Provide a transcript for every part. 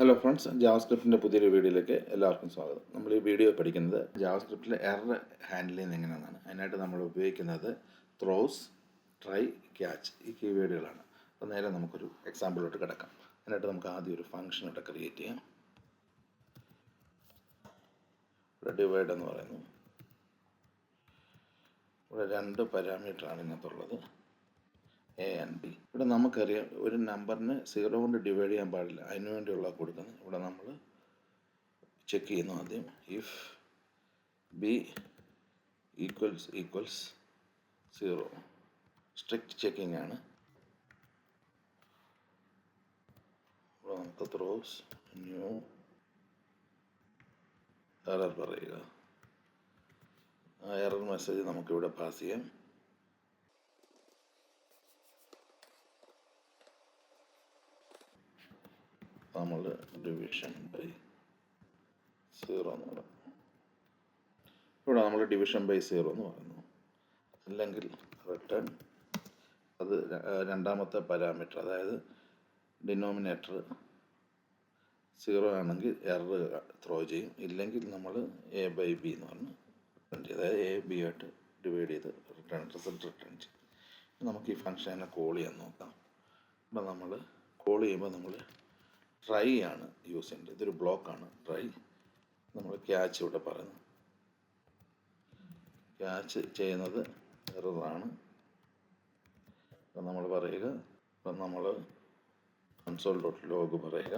Hello friends, ജാവാസ്ക്രിപ്റ്റിൻ്റെ പുതിയൊരു വീഡിയോയിലേക്ക് എല്ലാവർക്കും സ്വാഗതം. നമ്മൾ ഈ വീഡിയോ പഠിക്കുന്നത് ജാവാസ്ക്രിപ്റ്റിലെ എറർ ഹാൻഡിൽ ചെയ്യുന്നത് എങ്ങനെയാണെന്നാണ്. അതിനായിട്ട് നമ്മൾ ഉപയോഗിക്കുന്നത് ത്രോസ്, ട്രൈ, ക്യാച്ച് ഈ കീവേഡുകളാണ്. അപ്പോൾ നേരെ നമുക്കൊരു എക്സാമ്പിളിലോട്ട് കിടക്കാം. അതിനായിട്ട് നമുക്ക് ആദ്യം ഒരു ഫംഗ്ഷൻ ഇവിടെ ക്രിയേറ്റ് ചെയ്യാം. ഇവിടെ ഡിവൈഡ് എന്ന് പറയുന്നു. ഇവിടെ 2 പാരാമീറ്ററാണ് ഇതിനകത്തുള്ളത്, എ ആൻഡ് ബി. ഇവിടെ നമുക്കറിയാം ഒരു നമ്പറിന് 0 കൊണ്ട് ഡിവൈഡ് ചെയ്യാൻ പാടില്ല, അതിനു വേണ്ടിയുള്ള കൊടുക്കുന്നത്. ഇവിടെ നമ്മൾ ചെക്ക് ചെയ്യുന്നു ആദ്യം. If B equals 0, strict checking ആണ്. ഇവിടെ നമുക്ക് ത്രോസ് ന്യൂ എറർ പറയുക. ആ എറർ മെസ്സേജ് നമുക്കിവിടെ പാസ് ചെയ്യാം. നമ്മൾ ഡിവിഷൻ ബൈ 0 എന്ന് പറയുന്നു. ഇവിടെ നമ്മൾ ഡിവിഷൻ ബൈ 0 എന്ന് പറയുന്നു. അല്ലെങ്കിൽ റിട്ടേൺ, അത് രണ്ടാമത്തെ പാരാമീറ്റർ, അതായത് ഡിനോമിനേറ്റർ 0 ആണെങ്കിൽ എറർ ത്രോ ചെയ്യും. ഇല്ലെങ്കിൽ നമ്മൾ എ ബൈ ബി എന്ന് പറഞ്ഞ് റിട്ടേൺ ചെയ്യും. അതായത് എ ബി ആയിട്ട് ഡിവൈഡ് ചെയ്ത് റിസൾട്ട് റിട്ടേൺ ചെയ്യും. നമുക്ക് ഈ ഫംഗ്ഷനെ കോൾ ചെയ്യാൻ നോക്കാം. ഇവിടെ നമ്മൾ കോൾ ചെയ്യുമ്പോൾ നമ്മൾ ട്രൈ ആണ് യൂസ് ചെയ്യേണ്ടത്. ഇതൊരു ബ്ലോക്കാണ് ട്രൈ. നമ്മൾ ക്യാച്ച് ഇവിടെ പറയുന്നു. ക്യാച്ച് ചെയ്യുന്നത് എററാണ്. അപ്പം നമ്മൾ പറയുക, ഇപ്പം നമ്മൾ console.log പറയുക.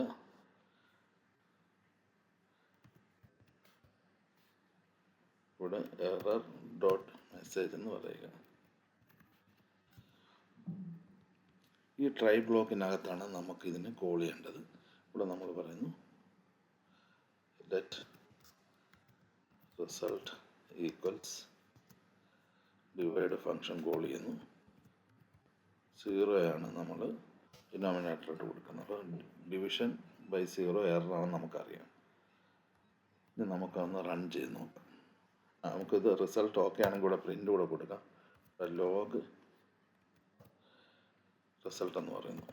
ഇവിടെ എറർ ഡോട്ട് മെസ്സേജ് എന്ന് പറയുക. ഈ ട്രൈ ബ്ലോക്കിനകത്താണ് നമുക്ക് ഇതിനെ കോൾ ചെയ്യേണ്ടത്. ഇവിടെ നമ്മൾ പറയുന്നു let result equals divide function call ചെയ്യുന്നു. 0 ആണ് നമ്മൾ ഡിനോമിനേറ്ററായിട്ട് കൊടുക്കുന്നത്. അപ്പോൾ ഡിവിഷൻ ബൈ 0 എററാണെന്ന് നമുക്കറിയാം. ഇനി നമുക്കൊന്ന് റൺ ചെയ്ത് നോക്കാം. നമുക്കിത് റിസൾട്ട് ഓക്കെ ആണെങ്കിൽ ഇവിടെ പ്രിൻ്റ് കൂടെ കൊടുക്കാം. ലോഗ് റിസൾട്ട് എന്ന് പറയുന്നു.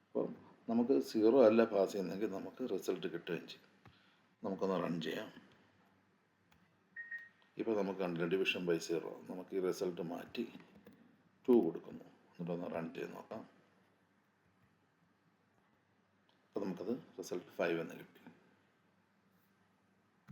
അപ്പോൾ നമുക്ക് 0 അല്ല പാസ് ചെയ്യുന്നെങ്കിൽ നമുക്ക് റിസൾട്ട് കിട്ടുകയും ചെയ്യും. നമുക്കൊന്ന് റൺ ചെയ്യാം. ഇപ്പോൾ നമുക്ക് കണ്ടില്ല, ഡിവിഷൻ ബൈ 0. നമുക്ക് ഈ റിസൾട്ട് മാറ്റി 2 കൊടുക്കുന്നു. എന്നിട്ടൊന്ന് റൺ ചെയ്ത് നോക്കാം. അപ്പോൾ നമുക്കത് റിസൾട്ട് 5 എന്ന് കിട്ടി.